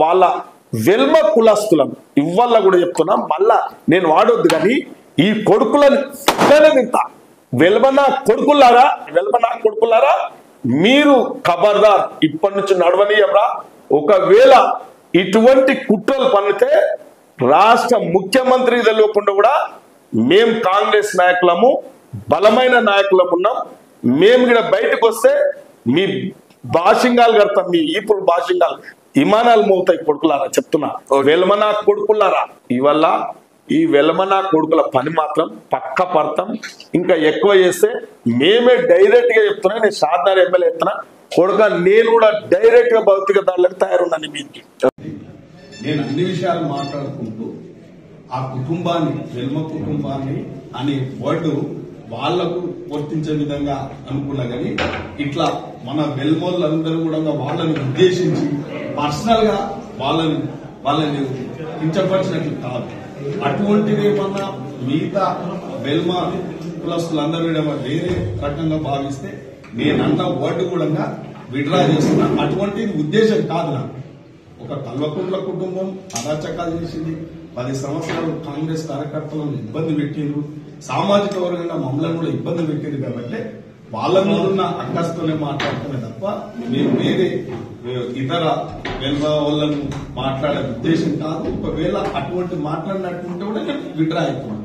వాళ్ళ వెల్మ కులస్తులను ఇవ్వాల కూడా చెప్తున్నా, మళ్ళా నేను వాడొద్దు కానీ ఈ కొడుకులను తింటా. వెల్మనా కొడుకులారా మీరు ఖబర్దార్, ఇప్పటి నుంచి నడవనీయరా. ఒకవేళ ఇటువంటి కుట్రలు పన్నితే రాష్ట్ర ముఖ్యమంత్రి తెలియకుండా కూడా మేము కాంగ్రెస్ నాయకులము, బలమైన నాయకులము ఉన్నాం. మేము కూడా బయటకు వస్తే మీ భాషింగాలు కడతాం, మీ ఈపులు భాషింగాలు విమానాలు మోగుతాయి. కొడుకులారా చెప్తున్నా, వెల్మనా కొడుకులారా, ఇవల్ల ఈ వెల్మనా కొడుకుల పని మాత్రం పక్క పడతాం. ఇంకా ఎక్కువ చేస్తే మేమే డైరెక్ట్ గా చెప్తున్నా, నేను షాద్నగర్ ఎమ్మెల్యే చెప్తున్నా కొడుక, నేను కూడా డైరెక్ట్ గా భౌతిక దాడులకు తయారున్నాను. మీకు నేను అన్ని విషయాలు మాట్లాడుకుంటూ ఆ కుటుంబాన్ని, వెల్మ కుటుంబాన్ని అనే వర్డ్ వాళ్లకు వర్తించే విధంగా అనుకున్నా కానీ ఇట్లా మన వెల్మోళ్ళందరూ కూడా వాళ్ళని ఉద్దేశించి పర్సనల్ గా వాళ్ళని కించపరిచినట్లు కాదు. అటువంటిది ఏమన్నా మిగతా వెల్మ కులస్తులందరూ వేరే రకంగా భావిస్తే నేనన్న వర్డ్ కూడా విడ్రా చేస్తున్నా. అటువంటిది ఉద్దేశం కాదు నాకు. ఒక కల్వకుంట్ల కుటుంబం అరాచకాలు చేసింది, 10 సంవత్సరాలు కాంగ్రెస్ కార్యకర్తలను ఇబ్బంది పెట్టిండ్రు, సామాజిక వర్గంగా మమ్మల్ని కూడా ఇబ్బంది పెట్టింది. కాబట్టి వాళ్ళ మీద ఉన్న అక్కస్తోనే మాట్లాడుతున్నా తప్ప నేను వేరే ఇతర వెల్మ వాళ్ళను మాట్లాడే ఉద్దేశం కాదు. ఒకవేళ అటువంటి మాట్లాడినట్టుంటే కూడా నేను విడ్రా అవుతున్నాను.